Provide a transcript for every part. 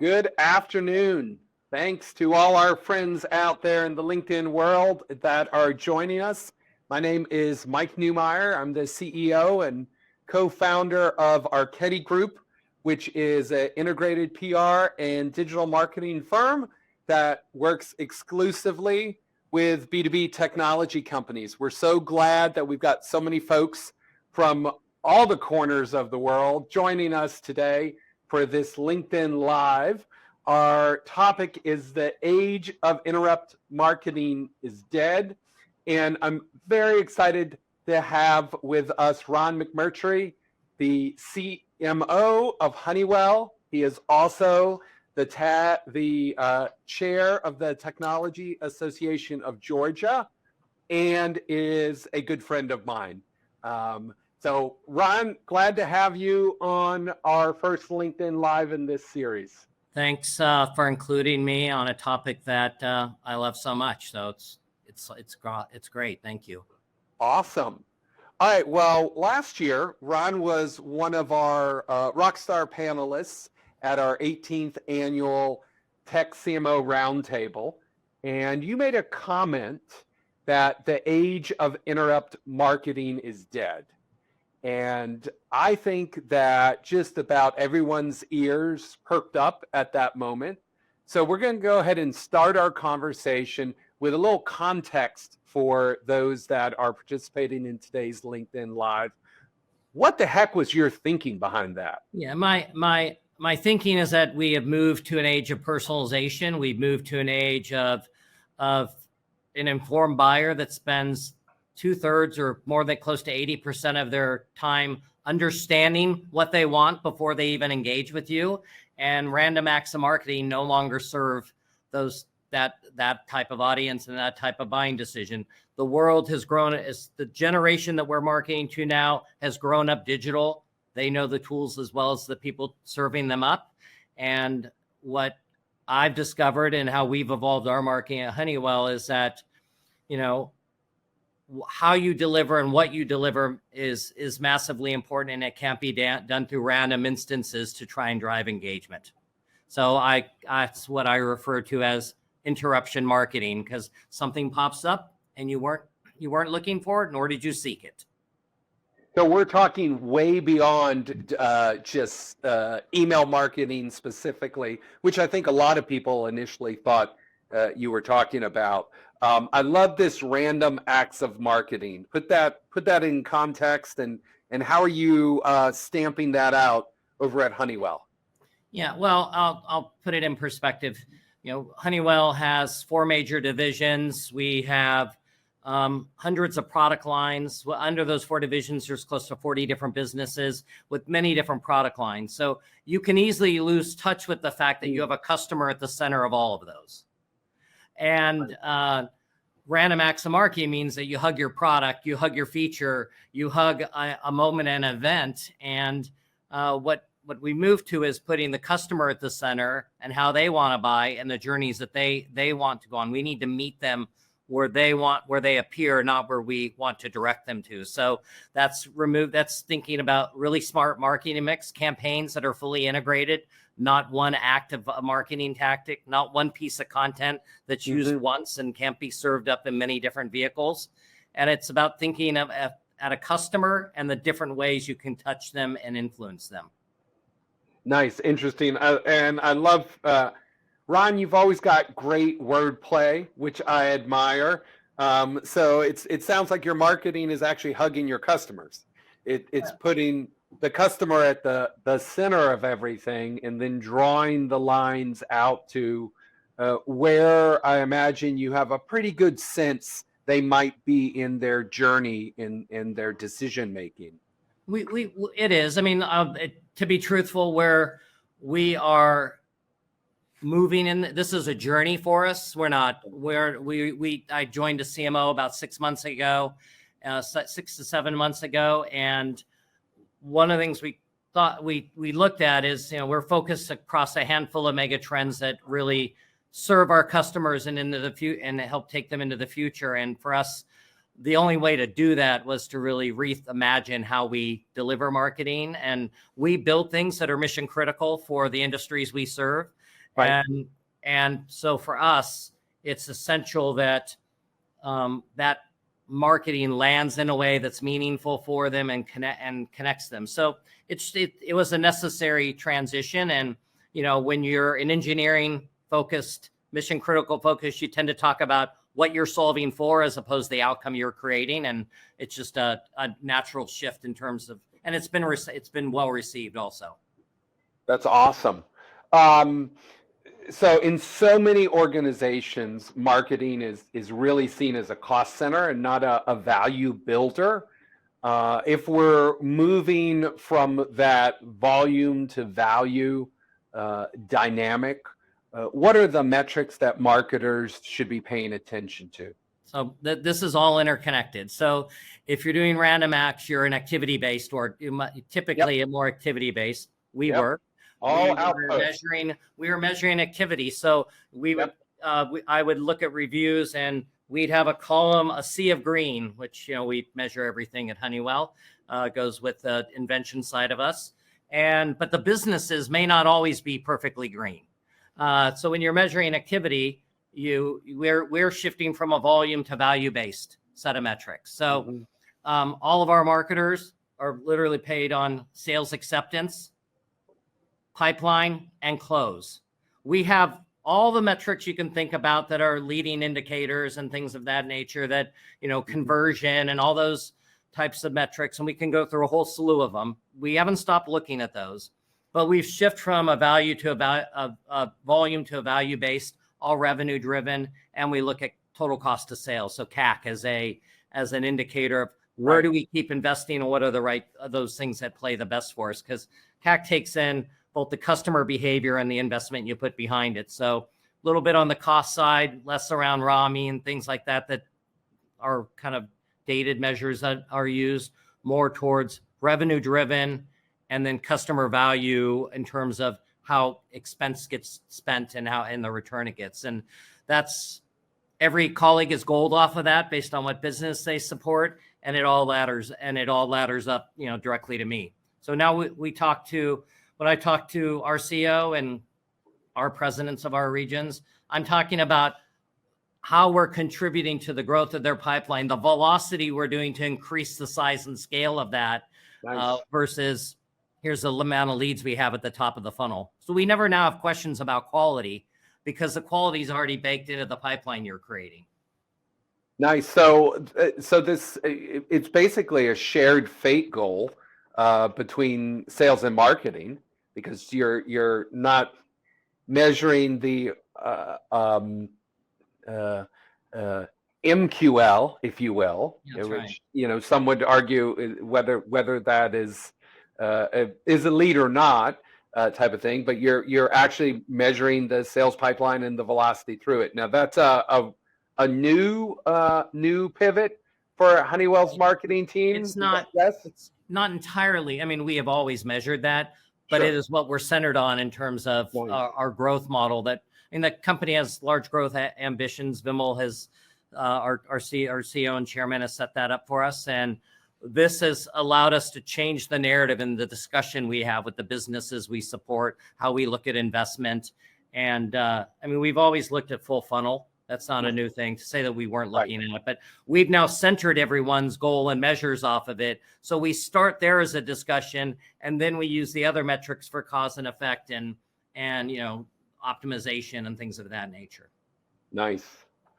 Good afternoon. Thanks to all our friends out there in the LinkedIn world that are joining us. My name is Mike Newmeyer. I'm the CEO and co-founder of Arketi Group, which is an integrated PR and digital marketing firm that works exclusively with B2B technology companies. We're so glad that we've got so many folks from all the corners of the world joining us today for this LinkedIn Live. Our topic is the age of interrupt marketing is dead. And I'm very excited to have with us Ron McMurtry, the CMO of Honeywell. He is also the chair of the Technology Association of Georgia and is a good friend of mine. So Ron, glad to have you on our first LinkedIn Live in this series. Thanks for including me on a topic that I love so much. So it's great. Thank you. Awesome. All right. Well, last year, Ron was one of our rockstar panelists at our 18th annual Tech CMO Roundtable. And you made a comment that the age of interrupt marketing is dead. And I think that just about everyone's ears perked up at that moment. So we're going to go ahead and start our conversation with a little context for those that are participating in today's LinkedIn Live. What the heck was your thinking behind that? Yeah, my thinking is that we have moved to an age of personalization. We've moved to an age of an informed buyer that spends 2/3 or more than close to 80% of their time understanding what they want before they even engage with you. And random acts of marketing no longer serve that type of audience and that type of buying decision. The world has grown. As the generation that we're marketing to now has grown up digital. They know the tools as well as the people serving them up. And what I've discovered and how we've evolved our marketing at Honeywell is that, how you deliver and what you deliver is massively important, and it can't be done through random instances to try and drive engagement. So that's what I refer to as interruption marketing, because something pops up and you weren't looking for it, nor did you seek it. So we're talking way beyond just email marketing specifically, which I think a lot of people initially thought you were talking about. I love this random acts of marketing. Put that in context, and how are you stamping that out over at Honeywell? Yeah, well, I'll put it in perspective. Honeywell has 4 major divisions. We have hundreds of product lines. Under those 4 divisions, there's close to 40 different businesses with many different product lines. So you can easily lose touch with the fact that you have a customer at the center of all of those. And random acts of marketing means that you hug your product, you hug your feature, you hug a moment, an event. And what we move to is putting the customer at the center and how they want to buy and the journeys that they want to go on. We need to meet them where they appear, not where we want to direct them to. So that's thinking about really smart marketing mix, campaigns that are fully integrated, not one act of a marketing tactic, not one piece of content that's used once and can't be served up in many different vehicles. And it's about thinking of at a customer and the different ways you can touch them and influence them. Nice, interesting. And I love, Ron, you've always got great wordplay, which I admire. So it sounds like your marketing is actually hugging your customers. It's putting the customer at the center of everything, and then drawing the lines out to where I imagine you have a pretty good sense they might be in their journey, in their decision making. It is. I mean, to be truthful, where we are moving in, this is a journey for us. I joined a CMO about 6 months ago, 6 to 7 months ago, and one of the things we thought we looked at is, we're focused across a handful of mega trends that really serve our customers and into the future and help take them into the future. And for us, the only way to do that was to really reimagine how we deliver marketing. And we build things that are mission critical for the industries we serve. Right. And so for us, it's essential that that marketing lands in a way that's meaningful for them and connects them. So it was a necessary transition. And when you're an engineering focused, mission critical focus, you tend to talk about what you're solving for as opposed to the outcome you're creating. And it's just a natural shift in terms of, and it's been well received also. That's awesome. So in so many organizations, marketing is really seen as a cost center and not a value builder. If we're moving from that volume to value dynamic, what are the metrics that marketers should be paying attention to? So this is all interconnected. So if you're doing random acts, you're an activity-based, or typically more activity-based. We were measuring activity. So I would look at reviews, and we'd have a column, a sea of green, which we measure everything at Honeywell. Goes with the invention side of us, but the businesses may not always be perfectly green. So when you're measuring activity, we're shifting from a volume to value-based set of metrics. So all of our marketers are literally paid on sales acceptance, pipeline, and close. We have all the metrics you can think about that are leading indicators and things of that nature, that conversion and all those types of metrics, and we can go through a whole slew of them. We haven't stopped looking at those, but we've shifted from a value to a volume to a value-based, all revenue driven, and we look at total cost of sales, so CAC as an indicator of where do we keep investing and what are those things that play the best for us, because CAC takes in both the customer behavior and the investment you put behind it. So a little bit on the cost side, less around ROMI and things like that are kind of dated measures that are used, more towards revenue driven, and then customer value in terms of how expense gets spent and the return it gets. And that's, every colleague is gold off of that based on what business they support, and it all ladders up, directly to me. So now when I talk to our CEO and our presidents of our regions, I'm talking about how we're contributing to the growth of their pipeline, the velocity we're doing to increase the size and scale of that, versus here's the amount of leads we have at the top of the funnel. So we never now have questions about quality, because the quality is already baked into the pipeline you're creating. Nice. So it's basically a shared fate goal between sales and marketing, because you're not measuring the MQL, if you will. That's which some would argue whether that is a lead or not, type of thing. But you're actually measuring the sales pipeline and the velocity through it. Now that's a new pivot for Honeywell's marketing team. It's not entirely. I mean, we have always measured that, but it is what we're centered on in terms of our growth model. The company has large growth ambitions. Vimal has our CEO and chairman has set that up for us, and this has allowed us to change the narrative in the discussion we have with the businesses we support, how we look at investment. And we've always looked at full funnel. That's not a new thing to say that we weren't looking at it, but we've now centered everyone's goal and measures off of it. So we start there as a discussion, and then we use the other metrics for cause and effect and optimization and things of that nature. Nice.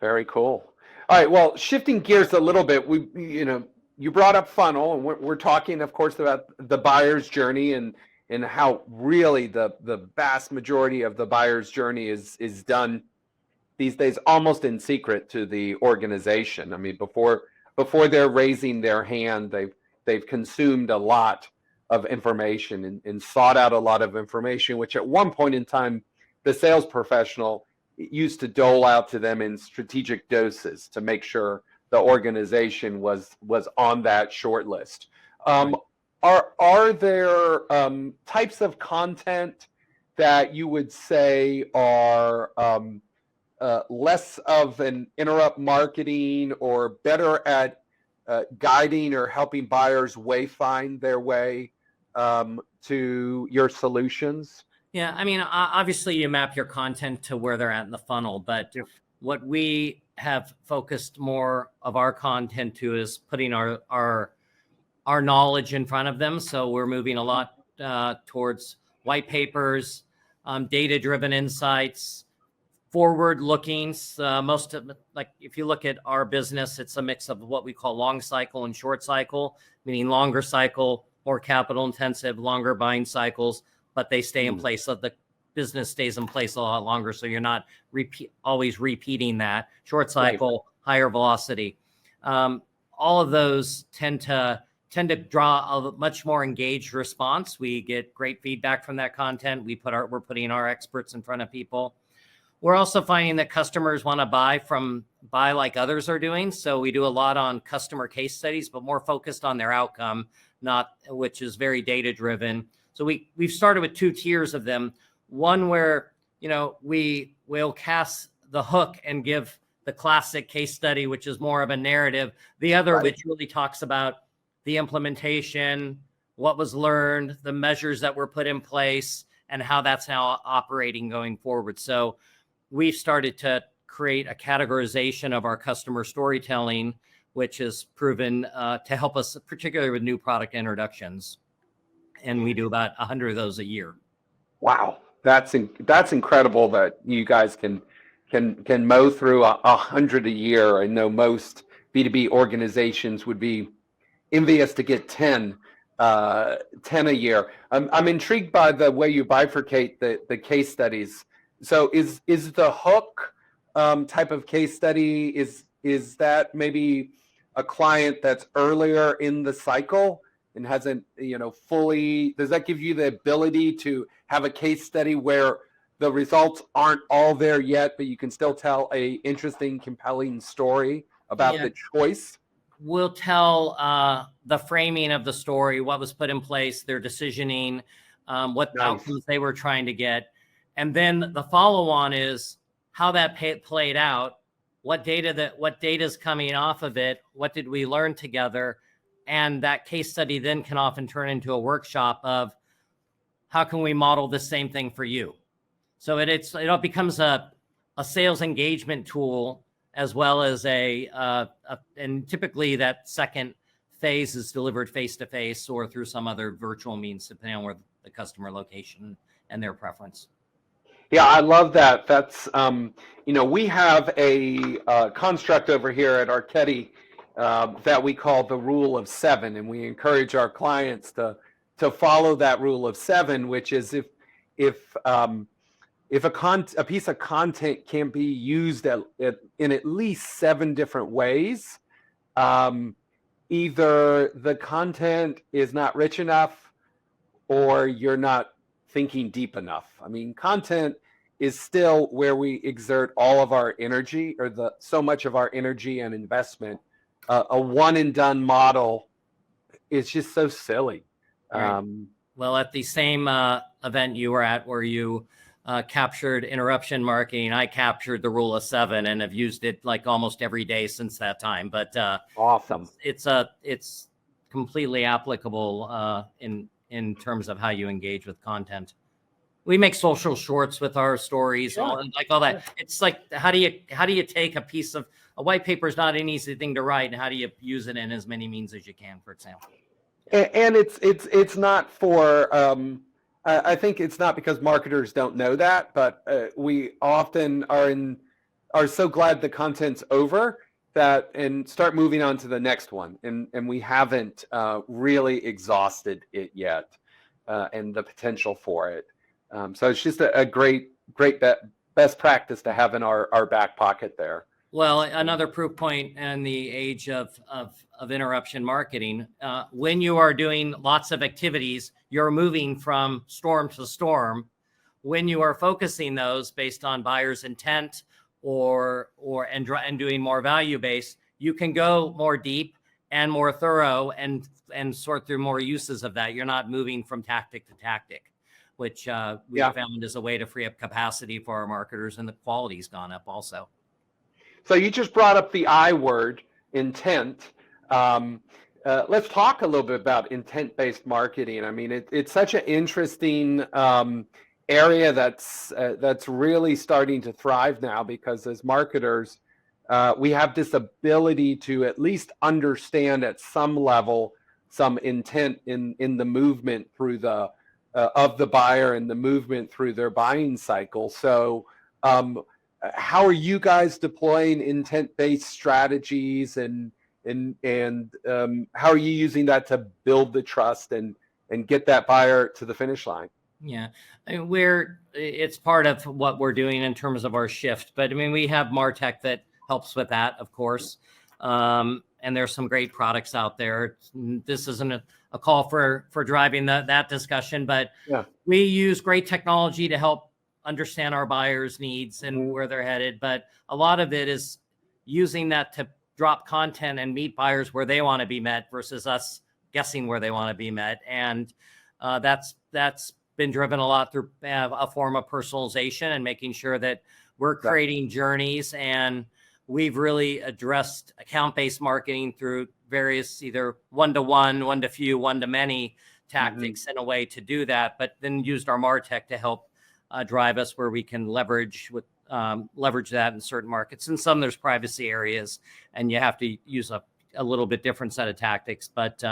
Very cool. All right. Well, shifting gears a little bit, you brought up funnel, and we're talking, of course, about the buyer's journey and how really the vast majority of the buyer's journey is done these days almost in secret to the organization. I mean, before they're raising their hand, they've consumed a lot of information and sought out a lot of information, which at one point in time, the sales professional used to dole out to them in strategic doses to make sure the organization was on that short list. Are there types of content that you would say are less of an interrupt marketing, or better at guiding or helping buyers wayfind their way to your solutions? Yeah, I mean, obviously you map your content to where they're at in the funnel, but Yeah. what we have focused more of our content to is putting our knowledge in front of them. So we're moving a lot towards white papers, data-driven insights, forward-looking. Most of, like, if you look at our business, it's a mix of what we call long cycle and short cycle, meaning longer cycle, more capital intensive, longer buying cycles, but they stay in place. So the business stays in place a lot longer. So you're not always repeating that. Short cycle, higher velocity. All of those tend to draw a much more engaged response. We get great feedback from that content. We're putting our experts in front of people. We're also finding that customers want to buy like others are doing. So we do a lot on customer case studies, but more focused on their outcome, which is very data driven. So we've started with 2 tiers of them. One where, we will cast the hook and give the classic case study, which is more of a narrative. The other, which really talks about the implementation, what was learned, the measures that were put in place, and how that's now operating going forward. So we've started to create a categorization of our customer storytelling, which has proven to help us, particularly with new product introductions. And we do about 100 of those a year. Wow, that's incredible that you guys can mow through 100 a year. I know most B2B organizations would be envious to get 10 a year. I'm intrigued by the way you bifurcate the case studies. So is the hook type of case study, is that maybe a client that's earlier in the cycle and hasn't, fully, does that give you the ability to have a case study where the results aren't all there yet, but you can still tell a interesting, compelling story about the choice? We'll tell the framing of the story, what was put in place, their decisioning, what outcomes they were trying to get. And then the follow-on is how that played out, what data is coming off of it, what did we learn together, and that case study then can often turn into a workshop of how can we model the same thing for you. So it becomes a sales engagement tool, as well as and typically that second phase is delivered face-to-face or through some other virtual means, depending on where the customer location and their preference. Yeah, I love that. That's, we have a construct over here at Arketi that we call the rule of 7, and we encourage our clients to follow that rule of 7, which is if a piece of content can be used in at least 7 different ways, either the content is not rich enough or you're not thinking deep enough. I mean, content is still where we exert all of our energy, or so much of our energy and investment. A one and done model is just so silly. Right. Well, at the same event you were at where you captured interruption marketing, I captured the rule of 7 and have used it like almost every day since that time. But awesome. It's completely applicable in terms of how you engage with content. We make social shorts with our stories, all that. It's like, how do you take a piece of a white paper is not an easy thing to write, and how do you use it in as many means as you can, for example? And it's not for I think it's not because marketers don't know that, but we often are so glad the content's over and start moving on to the next one, and we haven't really exhausted it yet, and the potential for it. So it's just a great best practice to have in our back pocket there. Well, another proof point in the age of interruption marketing, when you are doing lots of activities, you're moving from storm to storm. When you are focusing those based on buyer's intent and doing more value based, you can go more deep and more thorough and sort through more uses of that. You're not moving from tactic to tactic, which we found is a way to free up capacity for our marketers, and the quality's gone up also. So you just brought up the I word, intent. Let's talk a little bit about intent-based marketing. I mean, it's such an interesting area that's really starting to thrive now, because as marketers, we have this ability to at least understand at some level some intent in the movement through the of the buyer and the movement through their buying cycle. So how are you guys deploying intent-based strategies, and how are you using that to build the trust and get that buyer to the finish line? Yeah, I mean, it's part of what we're doing in terms of our shift. But I mean, we have MarTech that helps with that, of course. And there's some great products out there. This isn't a call for driving that discussion, but Yeah. we use great technology to help understand our buyers' needs and where they're headed. But a lot of it is using that to drop content and meet buyers where they want to be met versus us guessing where they want to be met. And that's been driven a lot through a form of personalization and making sure that we're creating journeys. And we've really addressed account-based marketing through various either one-to-one, one-to-few, one-to-many tactics in a way to do that, but then used our MarTech to help drive us where we can leverage that in certain markets. In some, there's privacy areas, and you have to use a little bit different set of tactics. But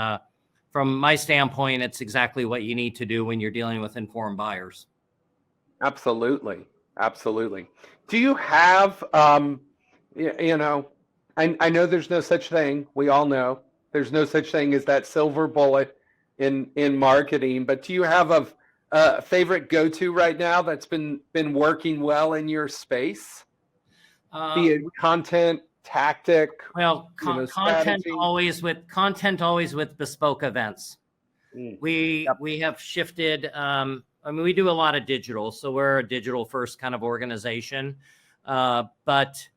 from my standpoint, it's exactly what you need to do when you're dealing with informed buyers. Absolutely. Do you have, I know there's no such thing. We all know there's no such thing as that silver bullet in marketing, but do you have a favorite go-to right now that's been working well in your space? Be it content, tactic. Well, content always with bespoke events. We have shifted. I mean, we do a lot of digital, so we're a digital first kind of organization. But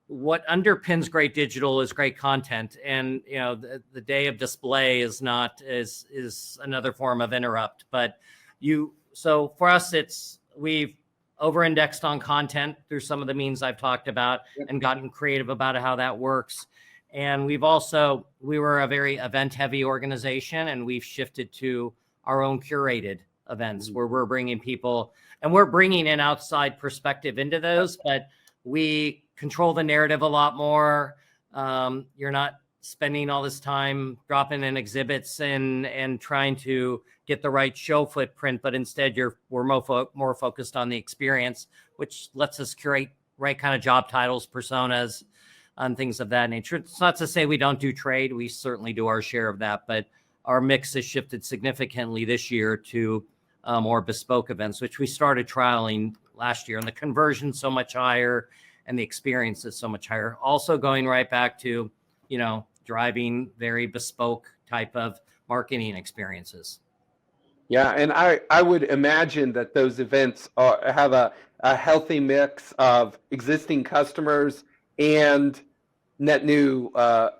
what underpins great digital is great content. And, the day of display is another form of interrupt. But so for us, we've over-indexed on content through some of the means I've talked about and gotten creative about how that works. And we were a very event-heavy organization, and we've shifted to our own curated events where we're bringing people, and we're bringing an outside perspective into those, but we control the narrative a lot more. You're not spending all this time dropping in exhibits and trying to get the right show footprint, but instead we're more focused on the experience, which lets us curate right kind of job titles, personas, and things of that nature. It's not to say we don't do trade. We certainly do our share of that, but our mix has shifted significantly this year to more bespoke events, which we started trialing last year, and the conversion's so much higher and the experience is so much higher. Also going right back to, driving very bespoke type of marketing experiences. Yeah, and I would imagine that those events have a healthy mix of existing customers and net new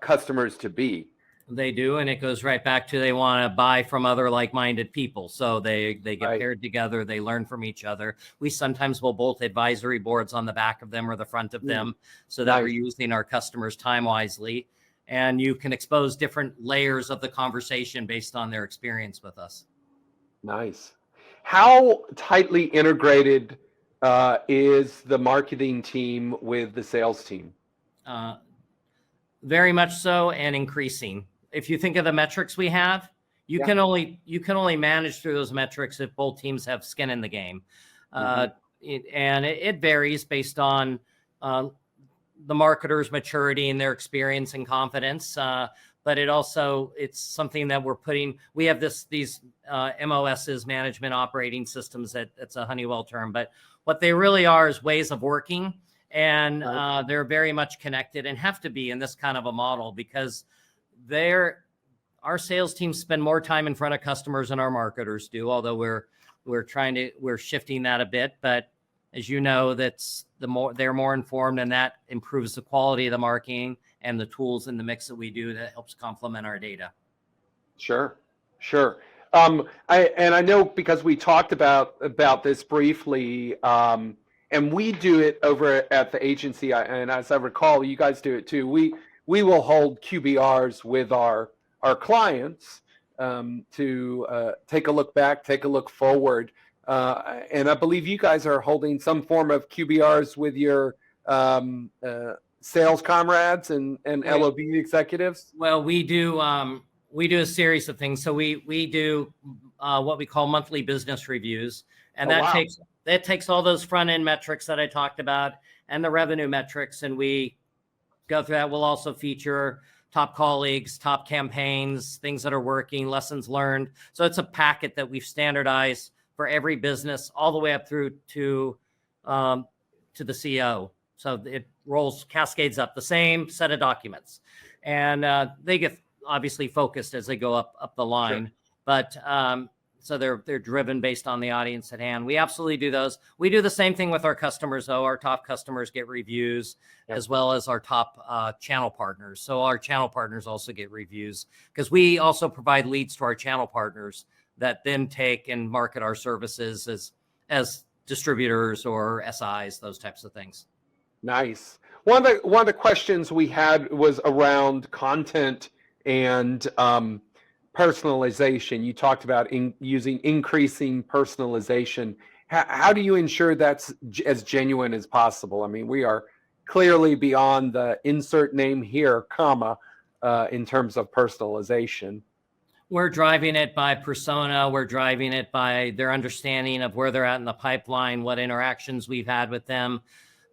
customers to be. They do, and it goes right back to they want to buy from other like-minded people. So they get paired together, they learn from each other. We sometimes will bolt advisory boards on the back of them or the front of them so that we're using our customers' time wisely. And you can expose different layers of the conversation based on their experience with us. Nice. How tightly integrated is the marketing team with the sales team? Very much so, and increasing. If you think of the metrics we have, you can only manage through those metrics if both teams have skin in the game. And it varies based on the marketer's maturity and their experience and confidence. But it's something that we have these MOSs, management operating systems, that's a Honeywell term, but what they really are is ways of working. And they're very much connected and have to be in this kind of a model because our sales teams spend more time in front of customers than our marketers do, although we're shifting that a bit. But as you know, they're more informed, and that improves the quality of the marketing and the tools in the mix that we do that helps complement our data. Sure. I know because we talked about this briefly, and we do it over at the agency, and as I recall, you guys do it too. We will hold QBRs with our clients to take a look back, take a look forward. and I believe you guys are holding some form of QBRs with your sales comrades and LOB executives. Well, we do a series of things. So we do what we call monthly business reviews, and that takes all those front end metrics that I talked about and the revenue metrics, and we go through that. We'll also feature top colleagues, top campaigns, things that are working, lessons learned. So it's a packet that we've standardized for every business all the way up through to the CEO. So it cascades up the same set of documents, and they get obviously focused as they go up the line. Sure. But so they're driven based on the audience at hand. We absolutely do those. We do the same thing with our customers, though. Our top customers get reviews, as well as our top channel partners. So our channel partners also get reviews, because we also provide leads to our channel partners that then take and market our services as distributors or SIs, those types of things. Nice. One of the questions we had was around content and personalization. You talked about using increasing personalization. How do you ensure that's as genuine as possible? I mean, we are clearly beyond the insert name here, comma, in terms of personalization. We're driving it by persona. We're driving it by their understanding of where they're at in the pipeline, what interactions we've had with them,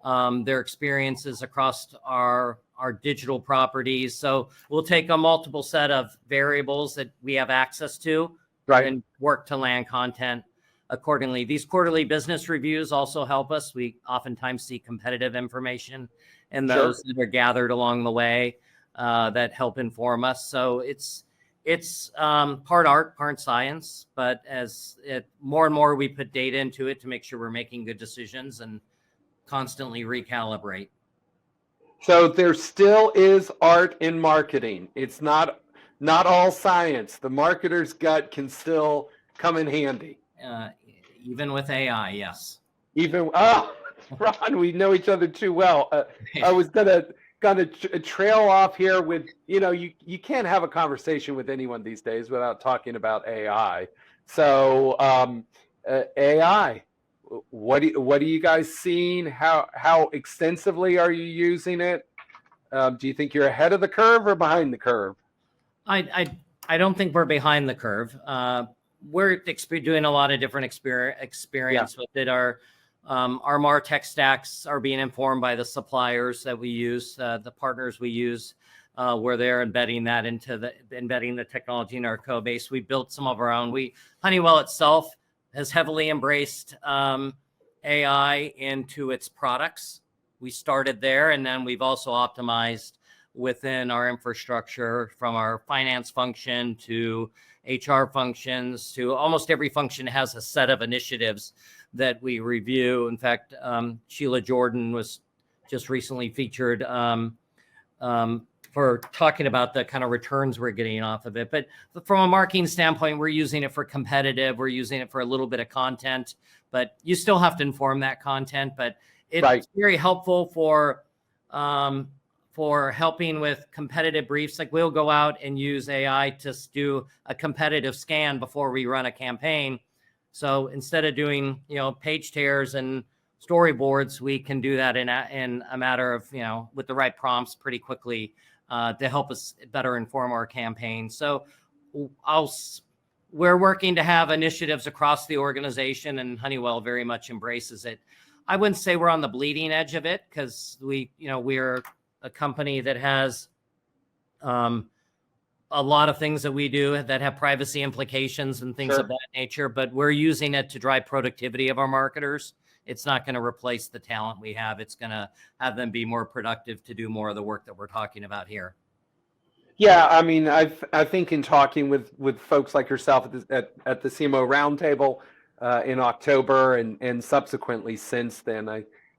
their experiences across our digital properties. So we'll take a multiple set of variables that we have access to, right, and work to land content accordingly. These quarterly business reviews also help us. We oftentimes see competitive information in those that are gathered along the way that help inform us. So it's part art, part science, but more and more we put data into it to make sure we're making good decisions and constantly recalibrate. So there still is art in marketing. It's not all science. The marketer's gut can still come in handy. Even with AI, yes. Ron, we know each other too well. I was gonna trail off here with, you can't have a conversation with anyone these days without talking about AI. So AI, what are you guys seeing? How extensively are you using it? Do you think you're ahead of the curve or behind the curve? I don't think we're behind the curve. We're doing a lot of different experience with it. Our MarTech stacks are being informed by the suppliers that we use, the partners we use, where they're embedding the technology in our code base. We built some of our own. Honeywell itself has heavily embraced AI into its products. We started there, and then we've also optimized within our infrastructure, from our finance function to HR functions to almost every function has a set of initiatives that we review. In fact, Sheila Jordan was just recently featured for talking about the kind of returns we're getting off of it. But from a marketing standpoint, we're using it for competitive. We're using it for a little bit of content, but you still have to inform that content. But it's very helpful for helping with competitive briefs. Like, we'll go out and use AI to do a competitive scan before we run a campaign. So instead of doing, page tears and storyboards, we can do that in a matter of, with the right prompts pretty quickly to help us better inform our campaign. So we're working to have initiatives across the organization, and Honeywell very much embraces it. I wouldn't say we're on the bleeding edge of it, because we're a company that has a lot of things that we do that have privacy implications and things of that nature, but we're using it to drive productivity of our marketers. It's not going to replace the talent we have. It's going to have them be more productive to do more of the work that we're talking about here. Yeah, I mean, I think in talking with folks like yourself at the CMO Roundtable in October and subsequently since then,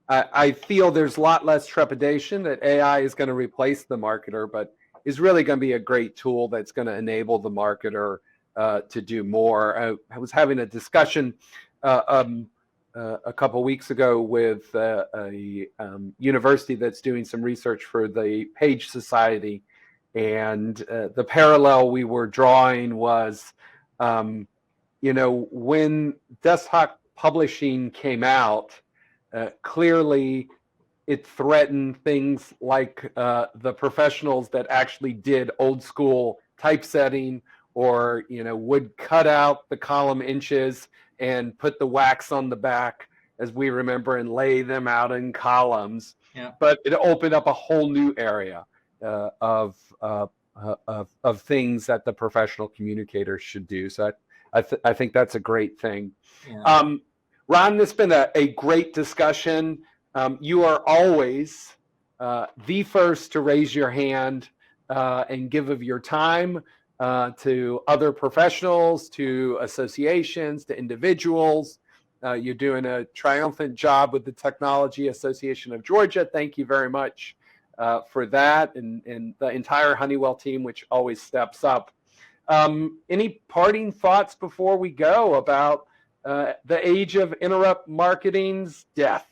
I feel there's a lot less trepidation that AI is going to replace the marketer, but is really going to be a great tool that's going to enable the marketer to do more. I was having a discussion a couple weeks ago with a university that's doing some research for the Page Society, and the parallel we were drawing was, when desktop publishing came out, clearly it threatened things like the professionals that actually did old school typesetting, or would cut out the column inches and put the wax on the back, as we remember, and lay them out in columns. Yeah. But it opened up a whole new area of things that the professional communicator should do. So I think that's a great thing. Yeah. Ron, this has been a great discussion. You are always the first to raise your hand and give of your time to other professionals, to associations, to individuals. You're doing a triumphant job with the Technology Association of Georgia. Thank you very much for that, and the entire Honeywell team, which always steps up. Any parting thoughts before we go about the age of interrupt marketing's death?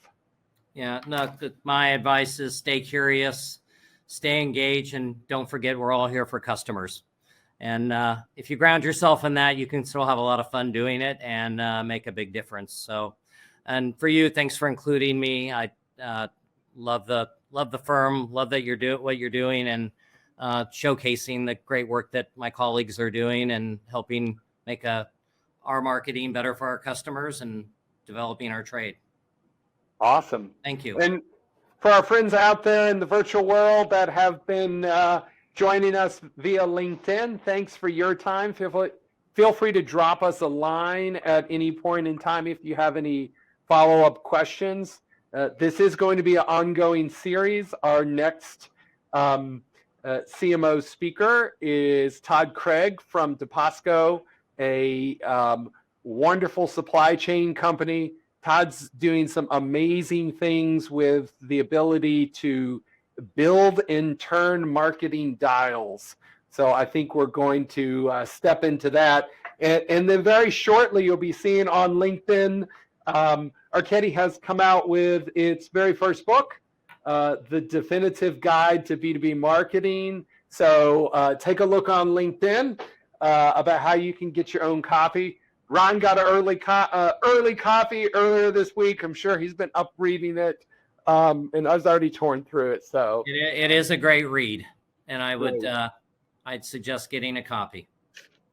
Yeah, no, my advice is stay curious, stay engaged, and don't forget we're all here for customers. And if you ground yourself in that, you can still have a lot of fun doing it and make a big difference. So, and for you, thanks for including me. I love the firm, love that what you're doing, and showcasing the great work that my colleagues are doing and helping make our marketing better for our customers and developing our trade. Awesome. Thank you. And for our friends out there in the virtual world that have been joining us via LinkedIn, thanks for your time. Feel free to drop us a line at any point in time if you have any follow-up questions. This is going to be an ongoing series. Our next CMO speaker is Todd Craig from DePasco, a wonderful supply chain company. Todd's doing some amazing things with the ability to build and turn marketing dials. So I think we're going to step into that. And then very shortly, you'll be seeing on LinkedIn, Arketi has come out with its very first book, The Definitive Guide to B2B Marketing. So take a look on LinkedIn about how you can get your own copy. Ron got an early copy earlier this week. I'm sure he's been up reading it, and I was already torn through it. So it is a great read, and I'd suggest getting a copy.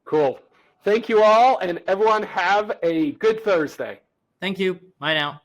Cool. Thank you all, and everyone have a good Thursday. Thank you. Bye now.